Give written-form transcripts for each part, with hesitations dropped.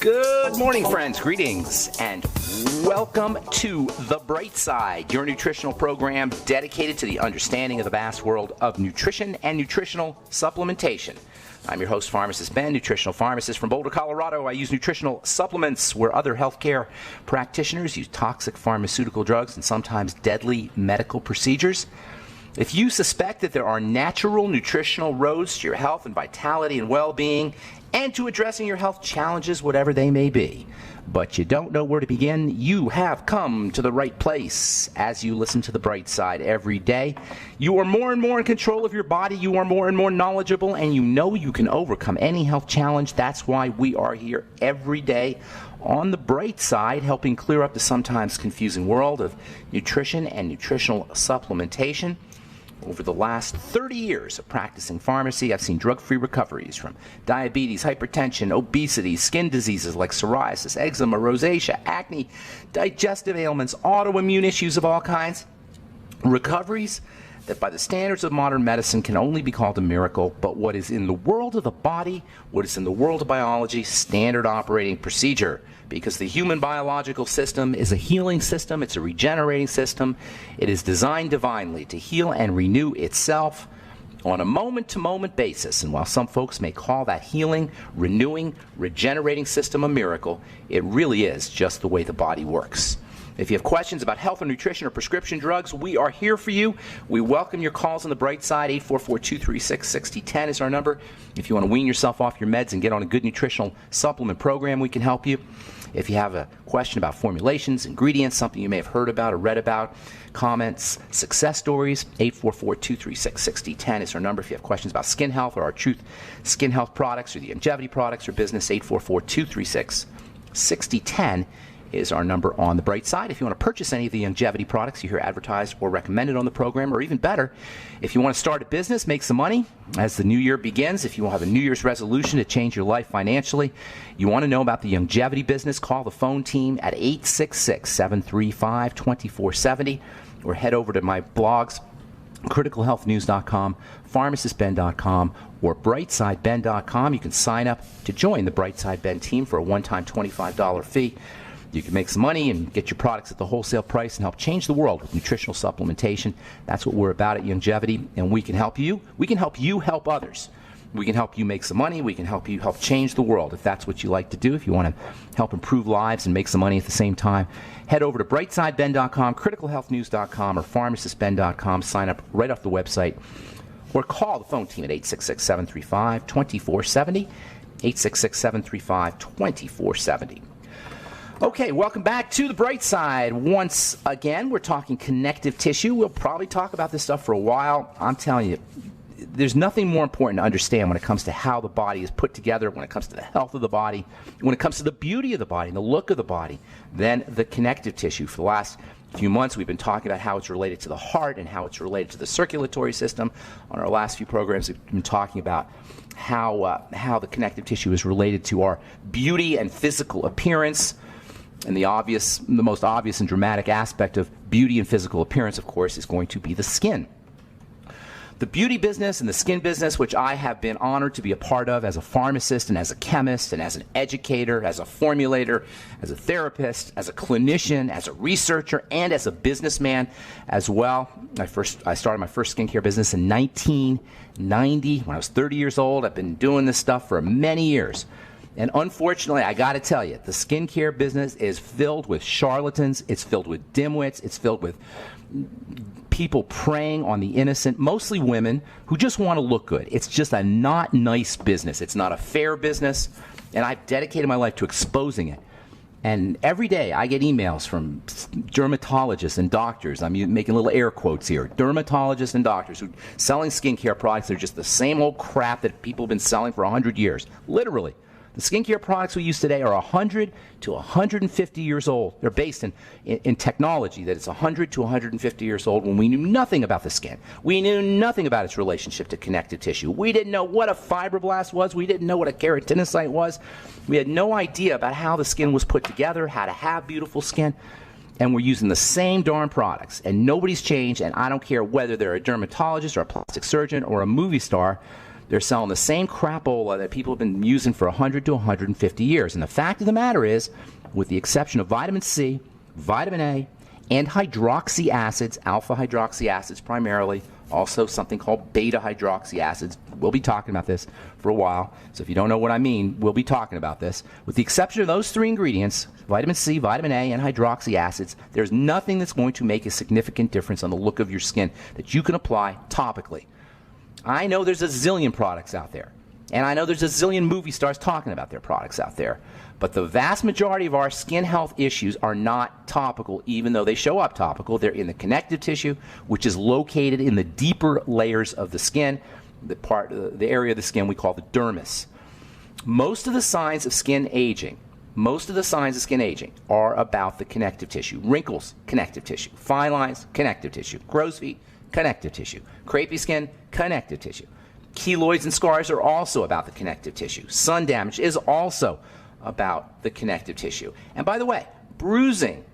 Good morning, friends. Greetings and welcome to The Bright Side, your nutritional program dedicated to the understanding of the vast world of nutrition and nutritional supplementation. I'm your host, Pharmacist Ben, nutritional pharmacist from Boulder, Colorado. I use nutritional supplements where other healthcare practitioners use toxic pharmaceutical drugs and sometimes deadly medical procedures. If you suspect that there are natural nutritional roads to your health and vitality and well-being and to addressing your health challenges, whatever they may be, but you don't know where to begin, you have come to the right place. As you listen to The Bright Side every day, you are more and more in control of your body, you are more and more knowledgeable, and you know you can overcome any health challenge. That's why we are here every day on The Bright Side, helping clear up the sometimes confusing world of nutrition and nutritional supplementation. Over the last 30 years of practicing pharmacy, I've seen drug-free recoveries from diabetes, hypertension, obesity, skin diseases like psoriasis, eczema, rosacea, acne, digestive ailments, autoimmune issues of all kinds. Recoveries that by the standards of modern medicine can only be called a miracle, but what is in the world of the body, what is in the world of biology, standard operating procedure. Because the human biological system is a healing system, it's a regenerating system. It is designed divinely to heal and renew itself on a moment-to-moment basis. And while some folks may call that healing, renewing, regenerating system a miracle, it really is just the way the body works. If you have questions about health or nutrition or prescription drugs, we are here for you. We welcome your calls on The Bright Side. 844-236-6010 is our number. If you want to wean yourself off your meds and get on a good nutritional supplement program, we can help you. If you have a question about formulations, ingredients, something you may have heard about or read about, comments, success stories, 844-236-6010 is our number. If you have questions about skin health or our Truth Skin Health products or the longevity products or business, 844-236-6010 is our number on The Bright Side. If you want to purchase any of the longevity products you hear advertised or recommended on the program, or even better, if you want to start a business, make some money as the new year begins, if you have a New Year's resolution to change your life financially, you want to know about the longevity business, call the phone team at 866-735-2470 or head over to my blogs, criticalhealthnews.com, pharmacistben.com, or brightsideben.com. You can sign up to join the Brightside Ben team for a one-time $25 fee. You can make some money and get your products at the wholesale price and help change the world with nutritional supplementation. That's what we're about at Longevity, and we can help you. We can help you help others. We can help you make some money. We can help you help change the world if that's what you like to do. If you want to help improve lives and make some money at the same time, head over to brightsideben.com, criticalhealthnews.com, or pharmacistben.com. Sign up right off the website or call the phone team at 866-735-2470, 866-735-2470. Okay, welcome back to The Bright Side. Once again, we're talking connective tissue. We'll probably talk about this stuff for a while. I'm telling you, there's nothing more important to understand when it comes to how the body is put together, when it comes to the health of the body, when it comes to the beauty of the body and the look of the body, than the connective tissue. For the last few months, we've been talking about how it's related to the heart and how it's related to the circulatory system. On our last few programs, we've been talking about how the connective tissue is related to our beauty and physical appearance. And the most obvious and dramatic aspect of beauty and physical appearance, of course, is going to be the skin. The beauty business and the skin business, which I have been honored to be a part of as a pharmacist and as a chemist and as an educator, as a formulator, as a therapist, as a clinician, as a researcher, and as a businessman as well. I started my first skincare business in 1990 when I was 30 years old. I've been doing this stuff for many years. And unfortunately, I got to tell you, the skincare business is filled with charlatans. It's filled with dimwits. It's filled with people preying on the innocent, mostly women who just want to look good. It's just a not nice business. It's not a fair business. And I've dedicated my life to exposing it. And every day I get emails from dermatologists and doctors. I'm making little air quotes here. Dermatologists and doctors who are selling skincare products. They're just the same old crap that people have been selling for 100 years. Literally. The skincare products we use today are 100 to 150 years old. They're based in technology that it's 100 to 150 years old when we knew nothing about the skin. We knew nothing about its relationship to connective tissue. We didn't know what a fibroblast was. We didn't know what a keratinocyte was. We had no idea about how the skin was put together, how to have beautiful skin. And we're using the same darn products. And nobody's changed, and I don't care whether they're a dermatologist or a plastic surgeon or a movie star. They're selling the same crapola that people have been using for 100 to 150 years. And the fact of the matter is, with the exception of vitamin C, vitamin A, and hydroxy acids, alpha hydroxy acids primarily, also something called beta hydroxy acids. We'll be talking about this for a while. So if you don't know what I mean, we'll be talking about this. With the exception of those three ingredients, vitamin C, vitamin A, and hydroxy acids, there's nothing that's going to make a significant difference on the look of your skin that you can apply topically. I know there's a zillion products out there, and I know there's a zillion movie stars talking about their products out there, but the vast majority of our skin health issues are not topical, even though they show up topical. They're in the connective tissue, which is located in the deeper layers of the skin, the area of the skin we call the dermis. Most of the signs of skin aging are about the connective tissue. Wrinkles, connective tissue. Fine lines, connective tissue. Crow's feet, connective tissue. Crepey skin, connective tissue. Keloids and scars are also about the connective tissue. Sun damage is also about the connective tissue. And by the way, bruising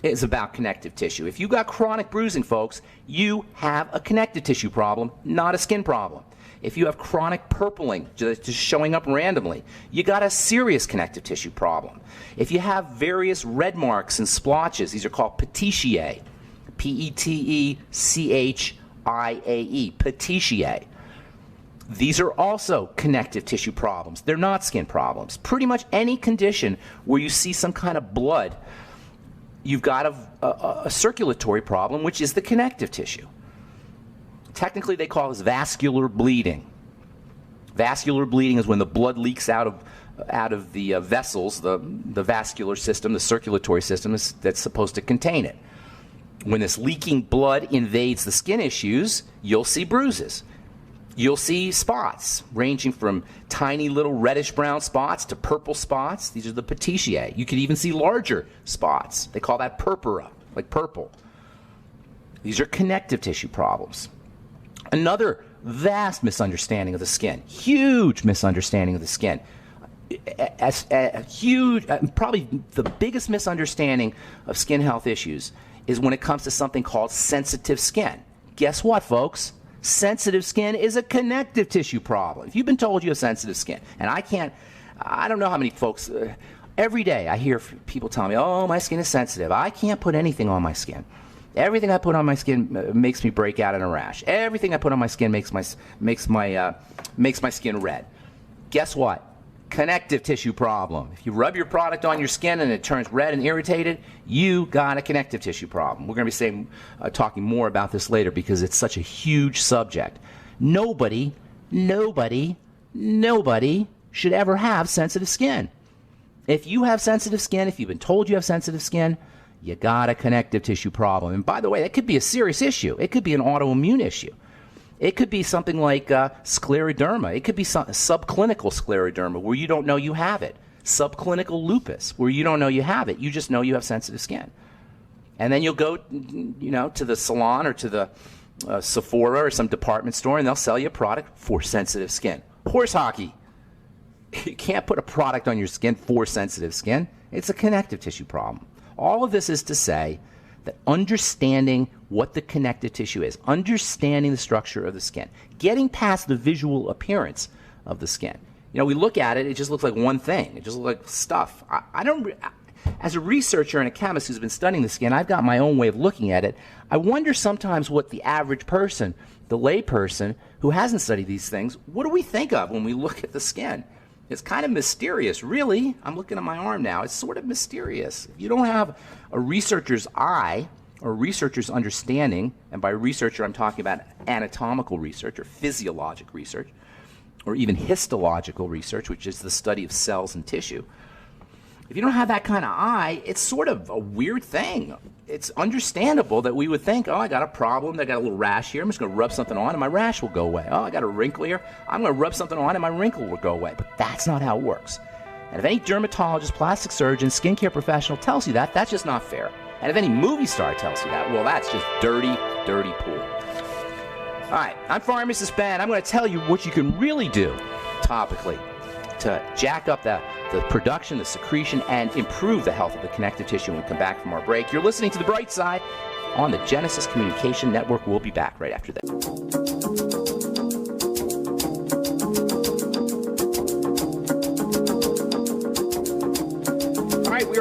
is about connective tissue. If you got chronic bruising, folks, you have a connective tissue problem, not a skin problem. If you have chronic purpling just showing up randomly, you got a serious connective tissue problem. If you have various red marks and splotches, these are called petechiae, P-E-T-E-C-H-I-A-E, petechiae. These are also connective tissue problems. They're not skin problems. Pretty much any condition where you see some kind of blood, you've got a circulatory problem, which is the connective tissue. Technically, they call this vascular bleeding. Vascular bleeding is when the blood leaks out of the vessels, the vascular system, the circulatory system that's supposed to contain it. When this leaking blood invades the skin issues, you'll see bruises. You'll see spots ranging from tiny little reddish-brown spots to purple spots. These are the petechiae. You could even see larger spots. They call that purpura, like purple. These are connective tissue problems. Another vast misunderstanding of the skin, huge misunderstanding of the skin. Probably the biggest misunderstanding of skin health issues is when it comes to something called sensitive skin. Guess what, folks? Sensitive skin is a connective tissue problem. If you've been told you have sensitive skin, and I don't know how many folks, every day I hear people tell me, oh, my skin is sensitive. I can't put anything on my skin. Everything I put on my skin makes me break out in a rash. Everything I put on my skin makes my skin red. Guess what? Connective tissue problem. If you rub your product on your skin and it turns red and irritated, you got a connective tissue problem. We're going to be talking more about this later because it's such a huge subject. Nobody should ever have sensitive skin. If you have sensitive skin, if you've been told you have sensitive skin, you got a connective tissue problem. And by the way, that could be a serious issue. It could be an autoimmune issue. It could be something like scleroderma. It could be subclinical scleroderma where you don't know you have it. Subclinical lupus where you don't know you have it. You just know you have sensitive skin. And then you'll go, to the salon or to the Sephora or some department store and they'll sell you a product for sensitive skin. Horse hockey. You can't put a product on your skin for sensitive skin. It's a connective tissue problem. All of this is to say that understanding what the connective tissue is, understanding the structure of the skin, getting past the visual appearance of the skin. We look at it, it just looks like one thing. It just looks like stuff. As a researcher and a chemist who's been studying the skin, I've got my own way of looking at it. I wonder sometimes what the average person, the lay person who hasn't studied these things, what do we think of when we look at the skin? It's kind of mysterious, really. I'm looking at my arm now. It's sort of mysterious. If you don't have a researcher's eye or researcher's understanding, and by researcher I'm talking about anatomical research or physiologic research, or even histological research, which is the study of cells and tissue. If you don't have that kind of eye, it's sort of a weird thing. It's understandable that we would think, I got a problem, I got a little rash here, I'm just going to rub something on and my rash will go away. I got a wrinkle here, I'm going to rub something on and my wrinkle will go away. But that's not how it works. And if any dermatologist, plastic surgeon, skincare professional tells you that, that's just not fair. And if any movie star tells you that, well, that's just dirty, dirty pool. All right, I'm Pharmacist Ben. I'm going to tell you what you can really do topically to jack up the production, the secretion, and improve the health of the connective tissue when we come back from our break. You're listening to The Bright Side on the Genesis Communication Network. We'll be back right after that.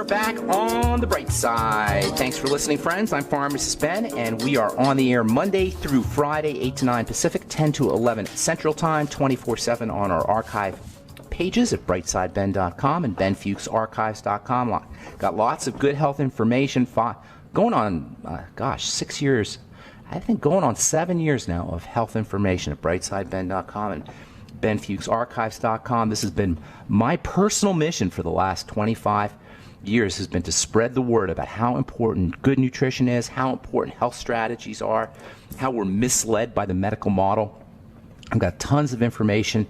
back on the bright side. Thanks for listening, friends. I'm Pharmacist Ben, and we are on the air Monday through Friday, 8 to 9 Pacific, 10 to 11 Central Time, 24/7 on our archive pages at brightsideben.com and benfuchsarchives.com. Got lots of good health information going on, 6 years, I think going on 7 years now of health information at brightsideben.com and benfuchsarchives.com. This has been my personal mission for the last 25 years, has been to spread the word about how important good nutrition is, how important health strategies are, how we're misled by the medical model. I've got tons of information.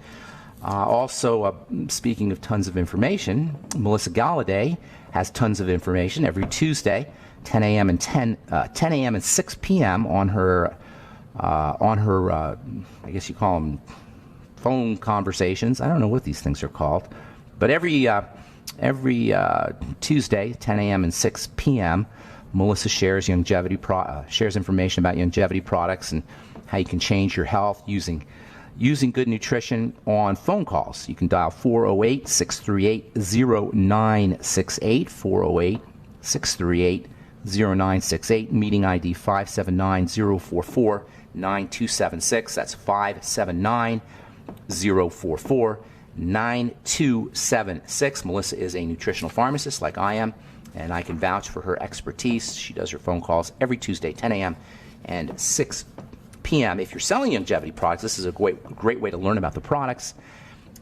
Speaking of tons of information, Melissa Galladay has tons of information every Tuesday, 10 a.m. and 10 a.m. and 6 p.m. on her I guess you call them phone conversations. I don't know what these things are called, but every Tuesday, 10 a.m. and 6 p.m., Melissa shares shares information about longevity products and how you can change your health using good nutrition on phone calls. You can dial 408-638-0968, 408-638-0968, meeting ID 579-044-9276. That's 579-044-9276. Melissa is a nutritional pharmacist like I am, and I can vouch for her expertise. She does her phone calls every Tuesday, 10 a.m. and 6 p.m. If you're selling longevity products, this is a great way to learn about the products,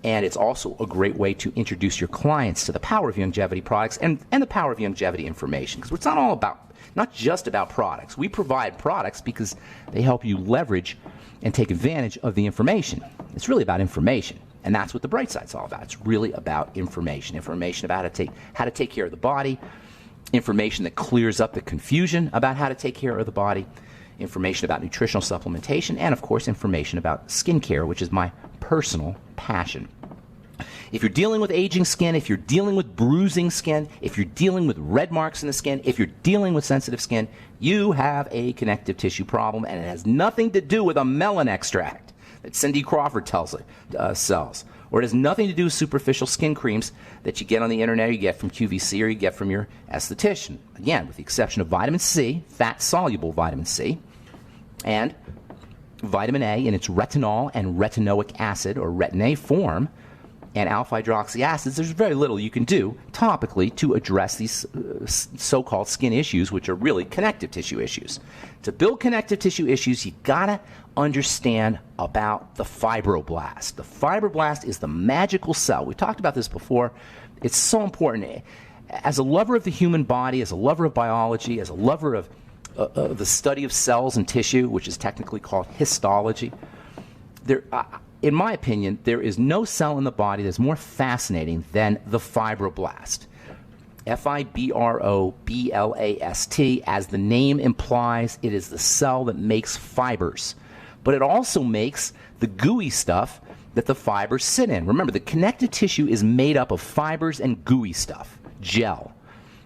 and it's also a great way to introduce your clients to the power of longevity products and the power of longevity information, because it's not just about products. We provide products because they help you leverage and take advantage of the information. It's really about information, and that's what the Bright Side's all about. It's really about information about how to take care of the body, information that clears up the confusion about how to take care of the body, information about nutritional supplementation, and of course information about skincare, which is my personal passion. If you're dealing with aging skin, if you're dealing with bruising skin, if you're dealing with red marks in the skin, if you're dealing with sensitive skin, you have a connective tissue problem, and it has nothing to do with a melon extract that Cindy Crawford sells, or it has nothing to do with superficial skin creams that you get on the internet, or you get from QVC, or you get from your esthetician. Again, with the exception of vitamin C, fat-soluble vitamin C, and vitamin A in its retinol and retinoic acid, or retin-A form, and alpha-hydroxy acids, there's very little you can do topically to address these so-called skin issues, which are really connective tissue issues. To build connective tissue issues, you gotta understand about the fibroblast. The fibroblast is the magical cell. We talked about this before. It's so important. As a lover of the human body, as a lover of biology, as a lover of the study of cells and tissue, which is technically called histology, in my opinion, there is no cell in the body that's more fascinating than the fibroblast. Fibroblast. As the name implies, it is the cell that makes fibers. But it also makes the gooey stuff that the fibers sit in. Remember, the connective tissue is made up of fibers and gooey stuff, gel.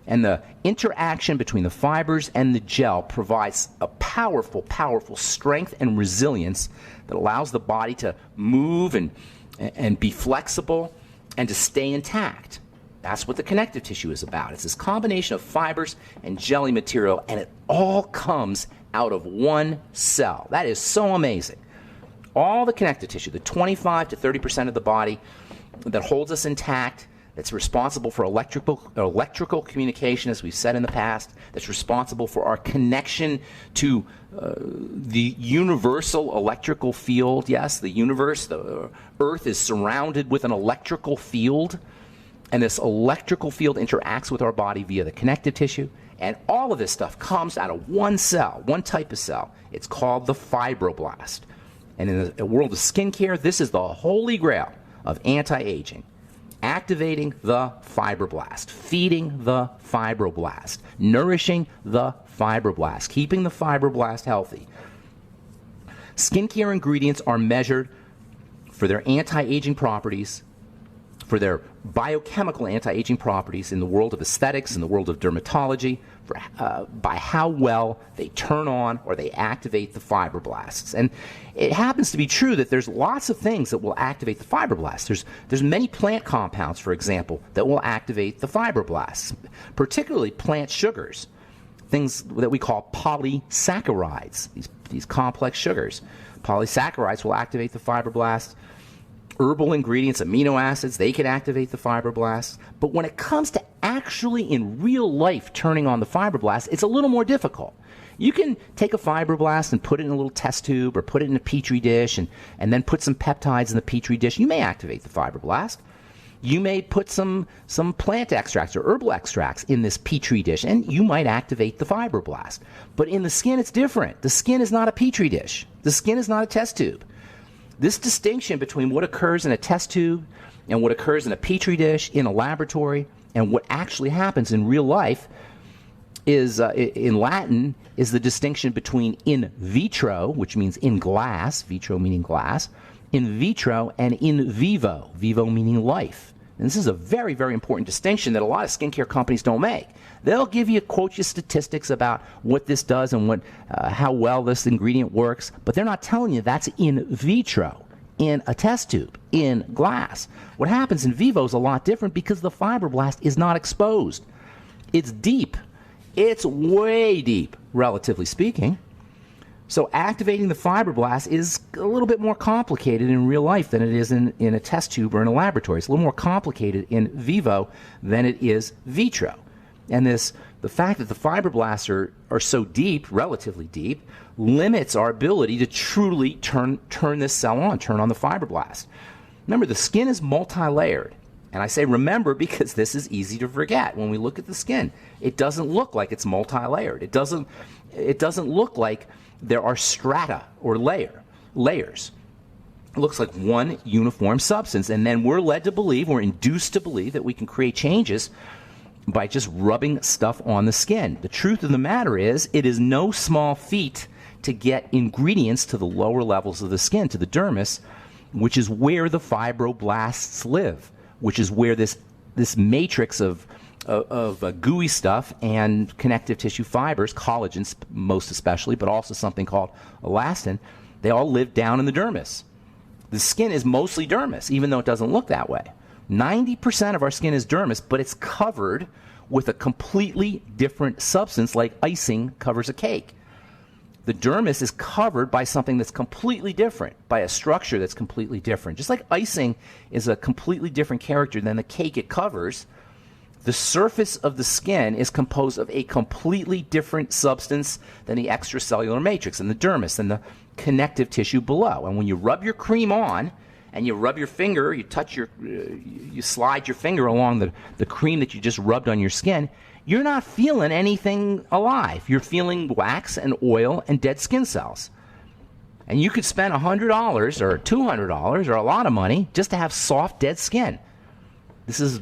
And the interaction between the fibers and the gel provides a powerful, powerful strength and resilience that allows the body to move and be flexible and to stay intact. That's what the connective tissue is about. It's this combination of fibers and jelly material, and it all comes out of one cell. That is so amazing. All the connective tissue, the 25 to 30% of the body that holds us intact, that's responsible for electrical communication, as we've said in the past, that's responsible for our connection to the universal electrical field. Yes, the universe, the Earth is surrounded with an electrical field, and this electrical field interacts with our body via the connective tissue, and all of this stuff comes out of one cell, one type of cell. It's called the fibroblast. And in the world of skincare, this is the holy grail of anti-aging. Activating the fibroblast, feeding the fibroblast, nourishing the fibroblast, keeping the fibroblast healthy. Skincare ingredients are measured for their anti-aging properties for their biochemical anti-aging properties in the world of aesthetics, in the world of dermatology, by how well they turn on or they activate the fibroblasts. And it happens to be true that there's lots of things that will activate the fibroblasts. There's many plant compounds, for example, that will activate the fibroblasts, particularly plant sugars, things that we call polysaccharides, these complex sugars. Polysaccharides will activate the fibroblasts. Herbal ingredients, amino acids, they can activate the fibroblasts. But when it comes to actually in real life turning on the fibroblasts, it's a little more difficult. You can take a fibroblast and put it in a little test tube or put it in a petri dish and then put some peptides in the petri dish. You may activate the fibroblast. You may put some plant extracts or herbal extracts in this petri dish, and you might activate the fibroblast. But in the skin, it's different. The skin is not a petri dish. The skin is not a test tube. This distinction between what occurs in a test tube and what occurs in a petri dish, in a laboratory, and what actually happens in real life is, in Latin, is the distinction between in vitro, which means in glass, vitro meaning glass, in vitro, and in vivo, vivo meaning life. And this is a very, very important distinction that a lot of skincare companies don't make. They'll give you, quote you statistics about what this does and how well this ingredient works, but they're not telling you that's in vitro, in a test tube, in glass. What happens in vivo is a lot different because the fibroblast is not exposed. It's deep. It's way deep, relatively speaking. So activating the fibroblast is a little bit more complicated in real life than it is in a test tube or in a laboratory. It's a little more complicated in vivo than it is vitro. And the fact that the fibroblasts are so deep, relatively deep, limits our ability to truly turn this cell on, turn on the fibroblast. Remember, the skin is multi-layered. And I say remember because this is easy to forget. When we look at the skin, it doesn't look like it's multi-layered. It doesn't look like there are strata or layers. It looks like one uniform substance. And then we're led to believe, we're induced to believe that we can create changes by just rubbing stuff on the skin. The truth of the matter is, it is no small feat to get ingredients to the lower levels of the skin, to the dermis, which is where the fibroblasts live, which is where this matrix of gooey stuff and connective tissue fibers, collagens most especially, but also something called elastin, they all live down in the dermis. The skin is mostly dermis, even though it doesn't look that way. 90% of our skin is dermis, but it's covered with a completely different substance, like icing covers a cake. The dermis is covered by something that's completely different, by a structure that's completely different. Just like icing is a completely different character than the cake it covers, the surface of the skin is composed of a completely different substance than the extracellular matrix and the dermis and the connective tissue below. And when you rub your cream on, and you rub your finger, you slide your finger along the cream that you just rubbed on your skin, you're not feeling anything alive. You're feeling wax and oil and dead skin cells. And you could spend $100 or $200 or a lot of money just to have soft, dead skin. This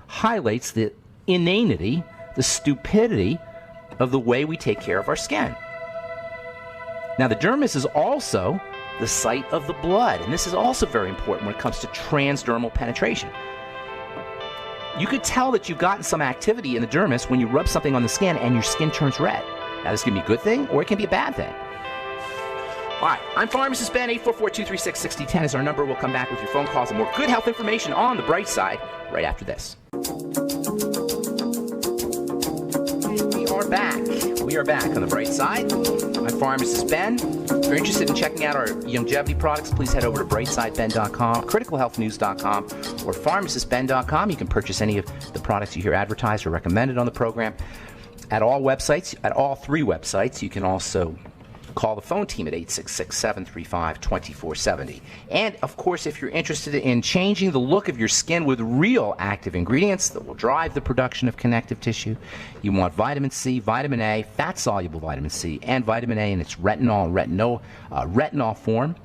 highlights the inanity, the stupidity of the way we take care of our skin. Now, the dermis is also the site of the blood, and this is also very important when it comes to transdermal penetration. You could tell that you've gotten some activity in the dermis when you rub something on the skin and your skin turns red. Now, this can be a good thing or it can be a bad thing. All right, I'm Pharmacist Ben. 844-236-6010 is our number. We'll come back with your phone calls and more good health information on the bright side right after this. We are back on the bright side. I'm Pharmacist Ben. If you're interested in checking out our longevity products, please head over to brightsideben.com, criticalhealthnews.com, or pharmacistben.com. You can purchase any of the products you hear advertised or recommended on the program at all three websites. You can also call the phone team at 866-735-2470. And, of course, if you're interested in changing the look of your skin with real active ingredients that will drive the production of connective tissue, you want vitamin C, vitamin A, fat-soluble vitamin C, and vitamin A in its retinol form.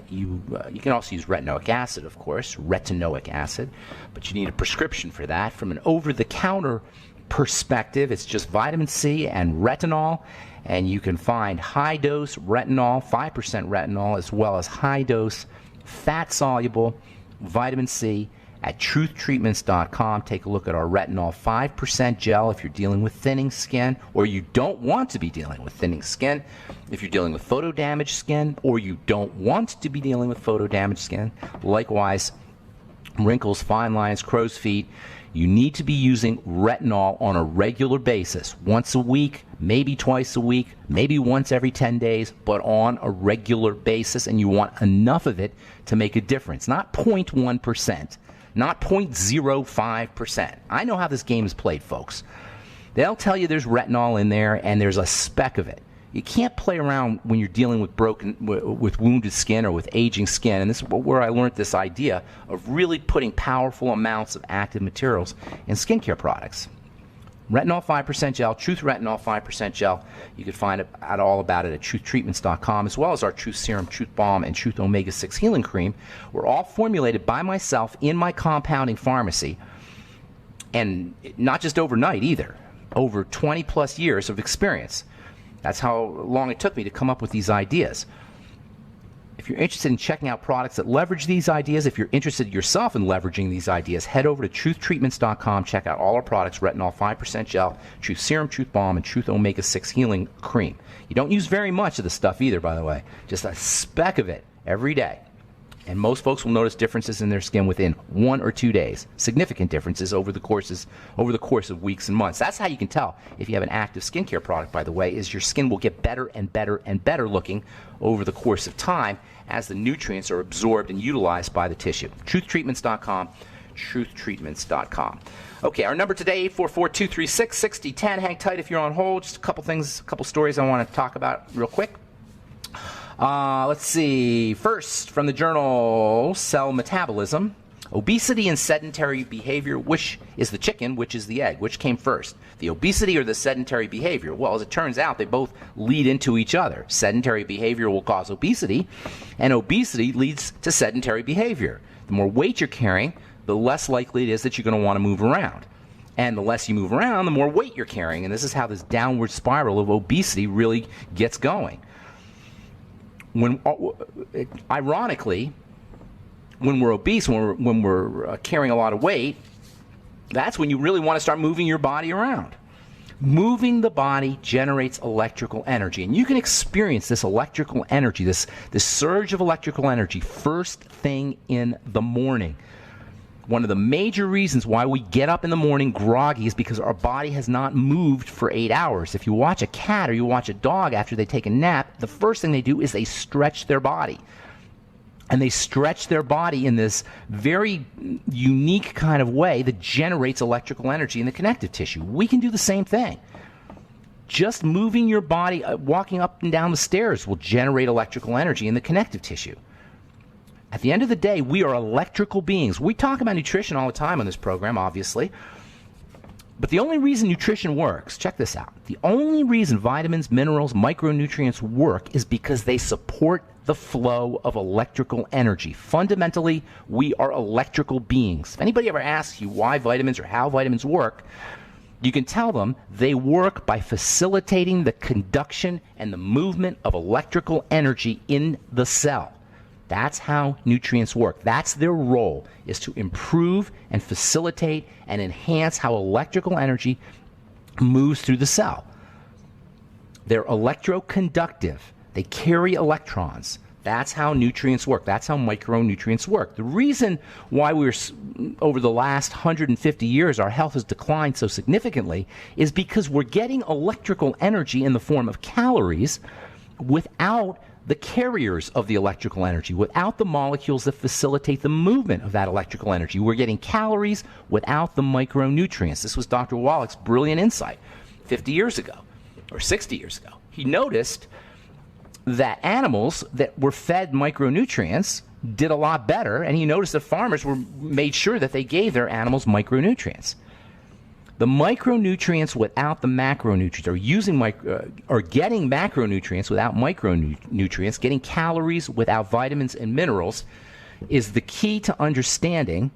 You can also use retinoic acid, of course, retinoic acid, but you need a prescription for that. From an over-the-counter perspective, it's just vitamin C and retinol. And you can find high-dose retinol, 5% retinol, as well as high-dose fat-soluble vitamin C at truthtreatments.com. Take a look at our retinol 5% gel if you're dealing with thinning skin or you don't want to be dealing with thinning skin. If you're dealing with photo damaged skin or you don't want to be dealing with photo damaged skin. Likewise, wrinkles, fine lines, crow's feet. You need to be using retinol on a regular basis, once a week, maybe twice a week, maybe once every 10 days, but on a regular basis, and you want enough of it to make a difference. Not 0.1%, not 0.05%. I know how this game is played, folks. They'll tell you there's retinol in there, and there's a speck of it. You can't play around when you're dealing with with wounded skin or with aging skin, and this is where I learned this idea of really putting powerful amounts of active materials in skincare products. Retinol 5% gel, Truth Retinol 5% gel. You can find out all about it at truthtreatments.com, as well as our Truth Serum, Truth Balm, and Truth Omega-6 Healing Cream. We're all formulated by myself in my compounding pharmacy, and not just overnight either, over 20 plus years of experience. That's how long it took me to come up with these ideas. If you're interested in checking out products that leverage these ideas, if you're interested yourself in leveraging these ideas, head over to truthtreatments.com. Check out all our products, Retinol 5% Gel, Truth Serum, Truth Balm, and Truth Omega-6 Healing Cream. You don't use very much of the stuff either, by the way. Just a speck of it every day. And most folks will notice differences in their skin within 1 or 2 days. Significant differences over the course of weeks and months. That's how you can tell if you have an active skincare product, by the way, is your skin will get better and better and better looking over the course of time as the nutrients are absorbed and utilized by the tissue. Truthtreatments.com, truthtreatments.com. Okay, our number today, 844-236-6010. Hang tight if you're on hold. Just a couple things, a couple stories I want to talk about real quick. Let's see. First, from the journal Cell Metabolism, obesity and sedentary behavior. Which is the chicken? Which is the egg? Which came first? The obesity or the sedentary behavior? Well, as it turns out, they both lead into each other. Sedentary behavior will cause obesity, and obesity leads to sedentary behavior. The more weight you're carrying, the less likely it is that you're going to want to move around. And the less you move around, the more weight you're carrying. And this is how this downward spiral of obesity really gets going. Ironically, when we're obese, when we're carrying a lot of weight, that's when you really want to start moving your body around. Moving the body generates electrical energy, and you can experience this electrical energy, this surge of electrical energy first thing in the morning. One of the major reasons why we get up in the morning groggy is because our body has not moved for 8 hours. If you watch a cat or you watch a dog after they take a nap, the first thing they do is they stretch their body. And they stretch their body in this very unique kind of way that generates electrical energy in the connective tissue. We can do the same thing. Just moving your body, walking up and down the stairs will generate electrical energy in the connective tissue. At the end of the day, we are electrical beings. We talk about nutrition all the time on this program, obviously. But the only reason nutrition works, check this out, the only reason vitamins, minerals, micronutrients work is because they support the flow of electrical energy. Fundamentally, we are electrical beings. If anybody ever asks you why vitamins or how vitamins work, you can tell them they work by facilitating the conduction and the movement of electrical energy in the cell. That's how nutrients work. That's their role, is to improve and facilitate and enhance how electrical energy moves through the cell. They're electroconductive. They carry electrons. That's how nutrients work. That's how micronutrients work. The reason why over the last 150 years, our health has declined so significantly is because we're getting electrical energy in the form of calories without the carriers of the electrical energy, without the molecules that facilitate the movement of that electrical energy. We're getting calories without the micronutrients. This was Dr. Wallach's brilliant insight 50 years ago, or 60 years ago. He noticed that animals that were fed micronutrients did a lot better, and he noticed that farmers made sure that they gave their animals micronutrients. The micronutrients without the macronutrients, or getting macronutrients without micronutrients, getting calories without vitamins and minerals, is the key to understanding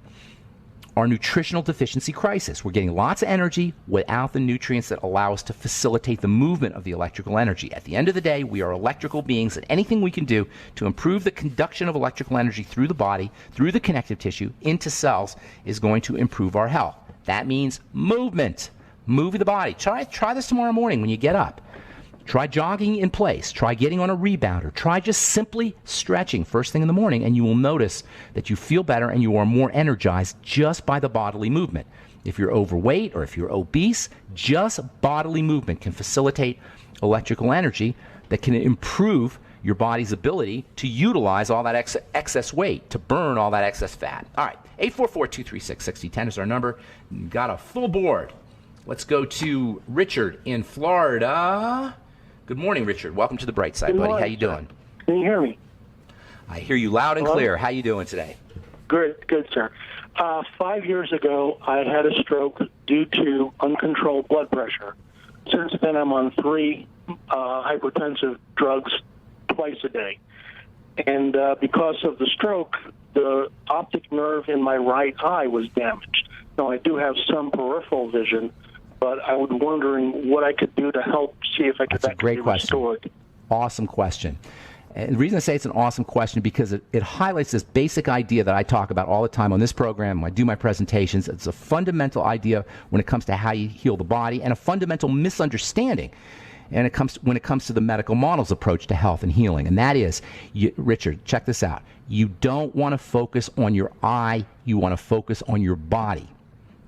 our nutritional deficiency crisis. We're getting lots of energy without the nutrients that allow us to facilitate the movement of the electrical energy. At the end of the day, we are electrical beings, and anything we can do to improve the conduction of electrical energy through the body, through the connective tissue, into cells, is going to improve our health. That means movement. Move the body. Try this tomorrow morning when you get up. Try jogging in place. Try getting on a rebounder. Try just simply stretching first thing in the morning, and you will notice that you feel better and you are more energized just by the bodily movement. If you're overweight or if you're obese, just bodily movement can facilitate electrical energy that can improve your body's ability to utilize all that excess weight, to burn all that excess fat. All right, 844-236-6010 is our number. Got a full board. Let's go to Richard in Florida. Good morning, Richard. Welcome to the Bright Side, buddy. How you doing? Can you hear me? I hear you loud and clear. How you doing today? Good, sir. 5 years ago, I had a stroke due to uncontrolled blood pressure. Since then, I'm on 3 hypertensive drugs twice a day. And because of the stroke, the optic nerve in my right eye was damaged. Now, I do have some peripheral vision, but I was wondering what I could do to help see if I could actually restore it. Awesome question. And the reason I say it's an awesome question because it highlights this basic idea that I talk about all the time on this program. When I do my presentations. It's a fundamental idea when it comes to how you heal the body, and a fundamental misunderstanding when it comes to the medical model's approach to health and healing. And that is, Richard, check this out. You don't want to focus on your eye. You want to focus on your body.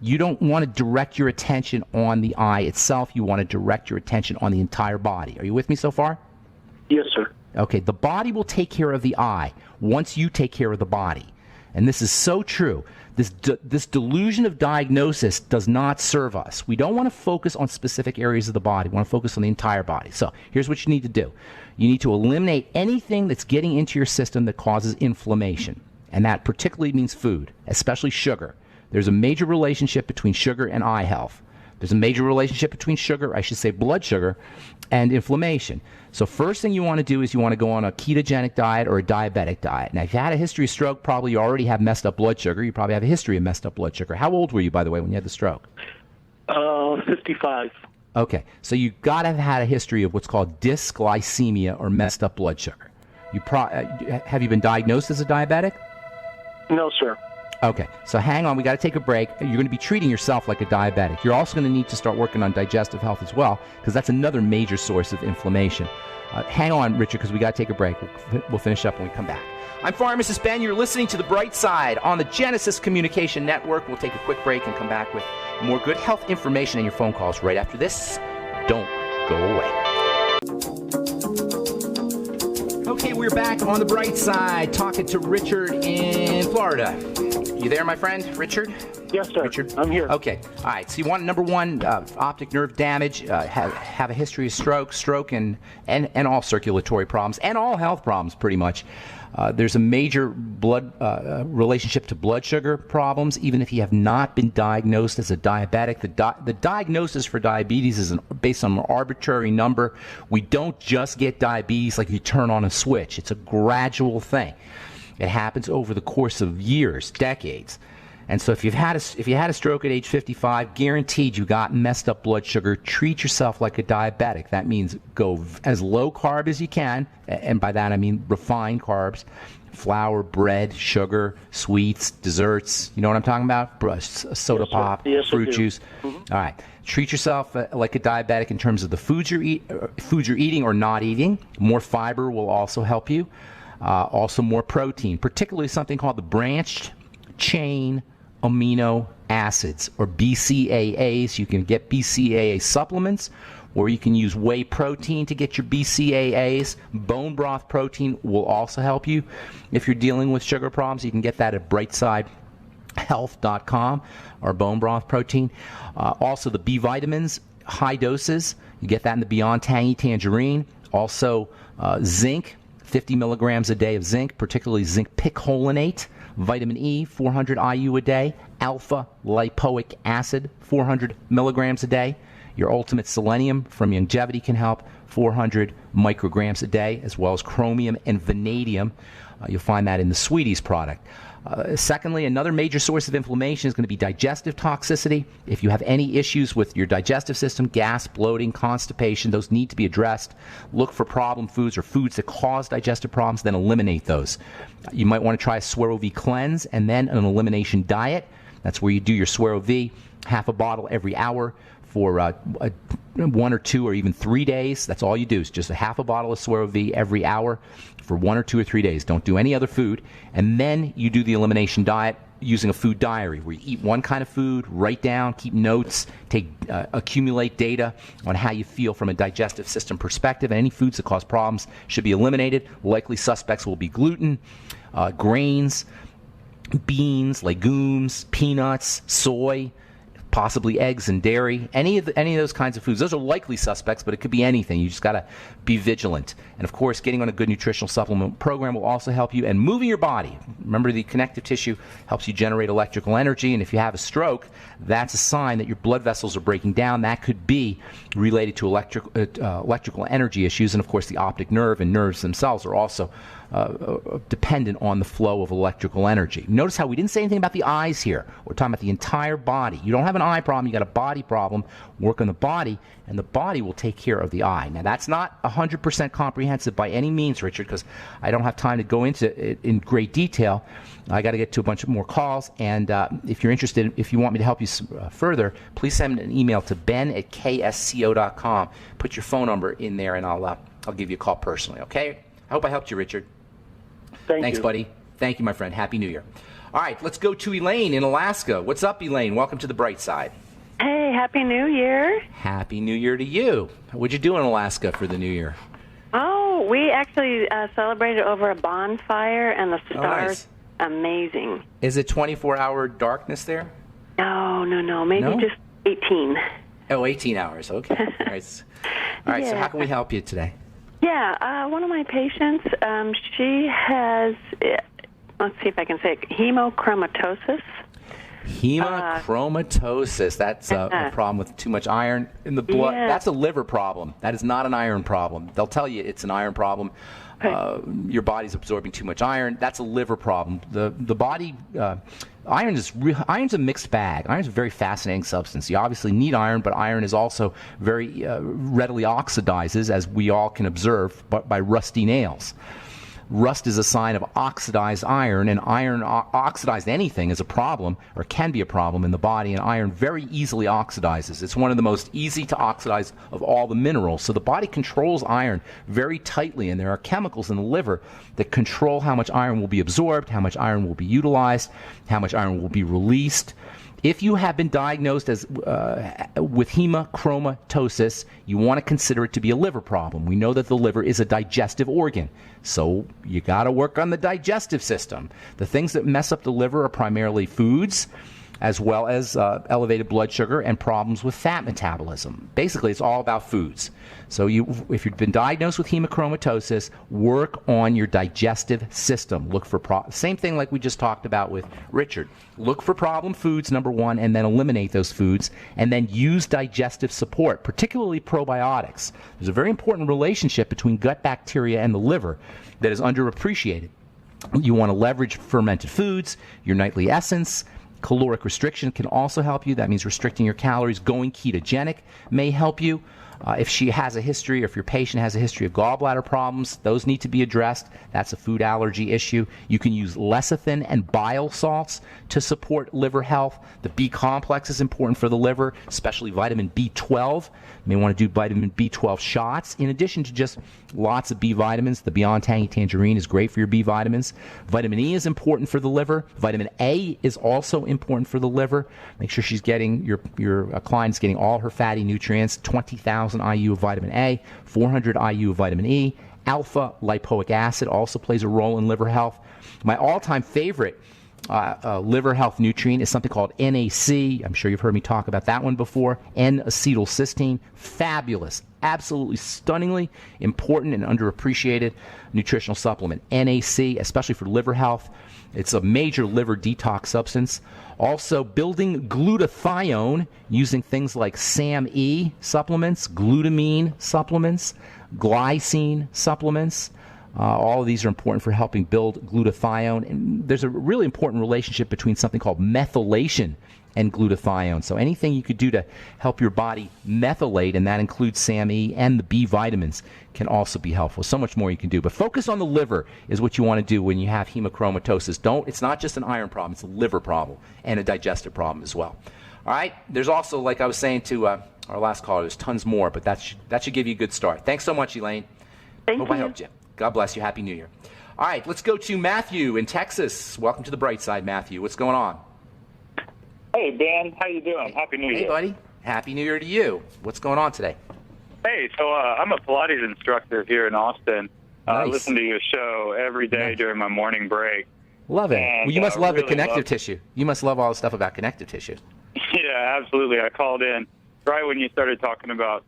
You don't want to direct your attention on the eye itself. You want to direct your attention on the entire body. Are you with me so far? Yes, sir. Okay, the body will take care of the eye once you take care of the body. And this is so true. This delusion of diagnosis does not serve us. We don't want to focus on specific areas of the body. We want to focus on the entire body. So here's what you need to do. You need to eliminate anything that's getting into your system that causes inflammation. And that particularly means food, especially sugar. There's a major relationship between sugar and eye health. There's a major relationship between sugar, I should say blood sugar, and inflammation. So first thing you want to do is you want to go on a ketogenic diet or a diabetic diet. Now, if you had a history of stroke, probably you already have messed up blood sugar. You probably have a history of messed up blood sugar. How old were you, by the way, when you had the stroke? 55. Okay, so you've got to have had a history of what's called dysglycemia or messed up blood sugar. Have you been diagnosed as a diabetic? No, sir. Okay, so hang on. We got to take a break. You're going to be treating yourself like a diabetic. You're also going to need to start working on digestive health as well, because that's another major source of inflammation. Hang on, Richard, because we got to take a break. We'll finish up when we come back. I'm Pharmacist Ben. You're listening to The Bright Side on the Genesis Communication Network. We'll take a quick break and come back with more good health information and your phone calls right after this. Don't go away. Okay, we're back on The Bright Side talking to Richard in Florida. You there, my friend, Richard? Yes, sir. Richard? I'm here. Okay. All right. So you want, number one, optic nerve damage, have a history of stroke, and all circulatory problems, and all health problems, pretty much. There's a major blood relationship to blood sugar problems, even if you have not been diagnosed as a diabetic. The diagnosis for diabetes is based on an arbitrary number. We don't just get diabetes like you turn on a switch. It's a gradual thing. It happens over the course of years, decades. And so if you had a stroke at age 55, guaranteed you got messed up blood sugar, treat yourself like a diabetic. That means go as low carb as you can, and by that I mean refined carbs, flour, bread, sugar, sweets, desserts. You know what I'm talking about? Soda pop, fruit juice. Mm-hmm. All right. Treat yourself like a diabetic in terms of the foods you're eating or not eating. More fiber will also help you. Also more protein, particularly something called the branched chain amino acids, or BCAAs. You can get BCAA supplements, or you can use whey protein to get your BCAAs. Bone broth protein will also help you if you're dealing with sugar problems. You can get that at brightsidehealth.com, or bone broth protein. Also the B vitamins, high doses. You get that in the Beyond Tangy Tangerine. Also zinc, 50 milligrams a day of zinc, particularly zinc picolinate. Vitamin E, 400 IU a day. Alpha lipoic acid, 400 milligrams a day. Your ultimate selenium from longevity can help, 400 micrograms a day, as well as chromium and vanadium. You'll find that in the Sweeties product. Secondly, another major source of inflammation is going to be digestive toxicity. If you have any issues with your digestive system, gas, bloating, constipation, those need to be addressed. Look for problem foods or foods that cause digestive problems, then eliminate those. You might want to try a Swero V cleanse and then an elimination diet. That's where you do your Swero V, half a bottle every hour for 1 or 2 or even 3 days. That's all you do, is just a half a bottle of Swero V every hour for 1 or 2 or 3 days. Don't do any other food. And then you do the elimination diet using a food diary where you eat one kind of food, write down, keep notes, accumulate data on how you feel from a digestive system perspective. And any foods that cause problems should be eliminated. Likely suspects will be gluten, grains, beans, legumes, peanuts, soy, possibly eggs and dairy, any of those kinds of foods. Those are likely suspects, but it could be anything. You just got to be vigilant. And of course, getting on a good nutritional supplement program will also help you. And moving your body. Remember, the connective tissue helps you generate electrical energy. And if you have a stroke, that's a sign that your blood vessels are breaking down. That could be related to electrical energy issues. And of course, the optic nerve and nerves themselves are also dependent on the flow of electrical energy. Notice how we didn't say anything about the eyes here. We're talking about the entire body. You don't have an eye problem, you got a body problem. Work on the body, and the body will take care of the eye. Now, that's not 100% comprehensive by any means, Richard, because I don't have time to go into it in great detail. I got to get to a bunch of more calls, and if you're interested, if you want me to help you further, please send an email to ben@ksco.com. Put your phone number in there, and I'll give you a call personally, okay? I hope I helped you, Richard. Thanks, buddy. Thank you, my friend. Happy New Year. All right, let's go to Elaine in Alaska. What's up, Elaine? Welcome to the bright side. Hey, Happy New Year. Happy New Year to you. What'd you do in Alaska for the New Year? Oh, we actually celebrated over a bonfire, and the stars, amazing. Is it 24-hour darkness there? No. Maybe just 18. Oh, 18 hours. Okay. All right, Yeah. So how can we help you today? Yeah, one of my patients, she has, let's see if I can say it, hemochromatosis. Hemochromatosis. That's a problem with too much iron in the blood. Yeah. That's a liver problem. That is not an iron problem. They'll tell you it's an iron problem. Your body's absorbing too much iron. That's a liver problem. The body, iron's a mixed bag. Iron's a very fascinating substance. You obviously need iron, but iron is also very readily oxidizes, as we all can observe, by rusty nails. Rust is a sign of oxidized iron, and iron oxidized anything is a problem, or can be a problem in the body, and iron very easily oxidizes. It's one of the most easy to oxidize of all the minerals. So the body controls iron very tightly, and there are chemicals in the liver that control how much iron will be absorbed, how much iron will be utilized, how much iron will be released. If you have been diagnosed with hemochromatosis, you want to consider it to be a liver problem. We know that the liver is a digestive organ, so you got to work on the digestive system. The things that mess up the liver are primarily foods, as well as elevated blood sugar and problems with fat metabolism. Basically, it's all about foods. So if you've been diagnosed with hemochromatosis, work on your digestive system. Look for same thing like we just talked about with Richard. Look for problem foods, number one, and then eliminate those foods, and then use digestive support, particularly probiotics. There's a very important relationship between gut bacteria and the liver that is underappreciated. You want to leverage fermented foods, your nightly essence. Caloric restriction can also help you. That means restricting your calories. Going ketogenic may help you. If she has a history, or if your patient has a history of gallbladder problems, those need to be addressed. That's a food allergy issue. You can use lecithin and bile salts to support liver health. The B complex is important for the liver, especially vitamin B12. You may want to do vitamin B12 shots, in addition to just lots of B vitamins. The Beyond Tangy Tangerine is great for your B vitamins. Vitamin E is important for the liver. Vitamin A is also important for the liver. Make sure she's getting, your client's getting all her fatty nutrients, 20,000 IU of vitamin A, 400 IU of vitamin E. Alpha lipoic acid also plays a role in liver health. My all-time favorite liver health nutrient is something called NAC. I'm sure you've heard me talk about that one before. N-acetylcysteine. Fabulous. Absolutely stunningly important and underappreciated nutritional supplement. NAC, especially for liver health. It's a major liver detox substance. Also, building glutathione using things like SAMe supplements, glutamine supplements, glycine supplements, All of these are important for helping build glutathione. And there's a really important relationship between something called methylation and glutathione. So anything you could do to help your body methylate, and that includes SAMe and the B vitamins, can also be helpful. So much more you can do. But focus on the liver is what you want to do when you have hemochromatosis. It's not just an iron problem, it's a liver problem and a digestive problem as well. All right, there's also, like I was saying to our last caller, there's tons more, but that should give you a good start. Thanks so much, Elaine. Thank Hope you. I helped you. God bless you. Happy New Year. All right, let's go to Matthew in Texas. Welcome to the bright side, Matthew. What's going on? Hey, Ben. How you doing? Happy New Year. Hey, buddy. Happy New Year to you. What's going on today? Hey, so I'm a Pilates instructor here in Austin. I Nice. listen to your show every day during my morning break. Love it. And, Well, you must love the really connective tissue. You must love all the stuff about connective tissue. Yeah, absolutely. I called in right when you started talking about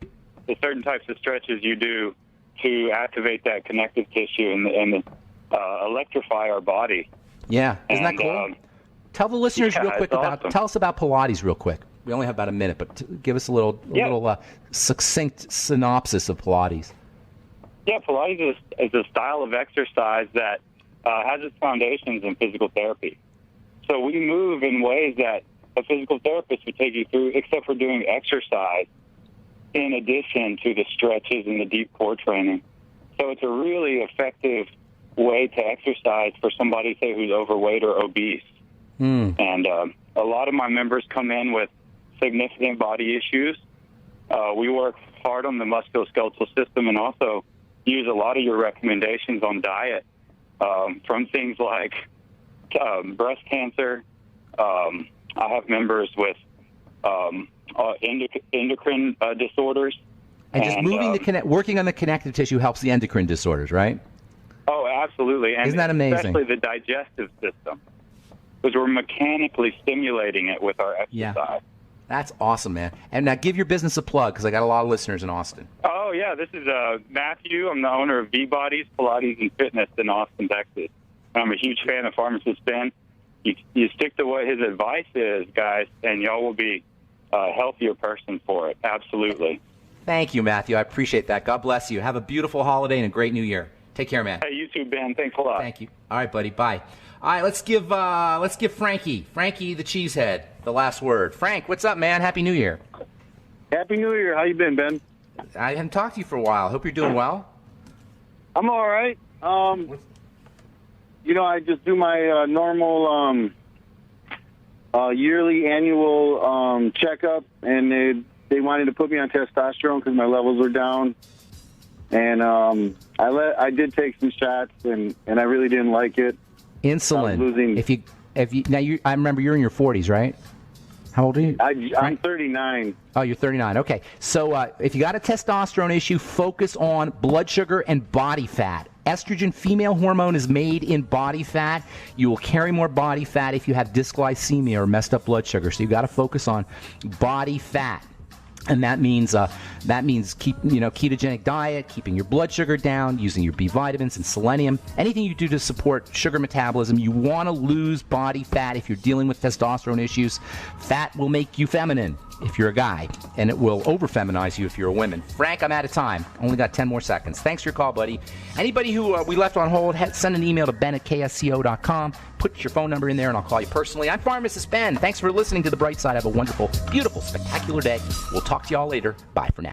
the certain types of stretches you do to activate that connective tissue and electrify our body. Yeah. Isn't that And, cool? Tell the listeners yeah, real quick it's awesome. tell us about Pilates real quick. We only have about a minute, but give us a little succinct synopsis of Pilates. Yeah, Pilates is a style of exercise that has its foundations in physical therapy. So we move in ways that a physical therapist would take you through, except for doing exercise in addition to the stretches and the deep core training. So it's a really effective way to exercise for somebody, say, who's overweight or obese. And a lot of my members come in with significant body issues. We work hard on the musculoskeletal system and also use a lot of your recommendations on diet, from things like breast cancer. I have members with endocrine disorders. And just working on the connective tissue helps the endocrine disorders, right? Oh, absolutely. And Isn't that amazing? Especially the digestive system, because we're mechanically stimulating it with our exercise. Yeah. That's awesome, man. And now give your business a plug, because I got a lot of listeners in Austin. Oh, yeah. This is Matthew. I'm the owner of V-Bodies, Pilates, and Fitness in Austin, Texas. I'm a huge fan of Pharmacist Ben. You stick to what his advice is, guys, and y'all will be a healthier person for it. Absolutely. Thank you, Matthew. I appreciate that. God bless you. Have a beautiful holiday and a great new year. Take care, man. Hey, you too, Ben. Thanks a lot. Thank you. All right, buddy. Bye. All right, let's give Frankie the cheesehead, the last word. Frank, what's up, man? Happy New Year. Happy New Year. How you been, Ben? I haven't talked to you for a while. Hope you're doing well. I'm all right. I just do my normal yearly annual checkup, and they wanted to put me on testosterone because my levels were down. And I did take some shots, and I really didn't like it. Insulin. Losing. I remember you're in your 40s, right? How old are you? I'm 39. Oh, you're 39. Okay. So if you got a testosterone issue, focus on blood sugar and body fat. Estrogen, female hormone, is made in body fat. You will carry more body fat if you have dysglycemia or messed up blood sugar. So you got to focus on body fat. And that means ketogenic diet, keeping your blood sugar down, using your B vitamins and selenium. Anything you do to support sugar metabolism. You want to lose body fat if you're dealing with testosterone issues. Fat will make you feminine if you're a guy, and it will over-feminize you if you're a woman. Frank, I'm out of time. Only got 10 more seconds. Thanks for your call, buddy. Anybody who we left on hold, send an email to ben@ksco.com. Put your phone number in there, and I'll call you personally. I'm Pharmacist Ben. Thanks for listening to The Bright Side. Have a wonderful, beautiful, spectacular day. We'll talk to y'all later. Bye for now.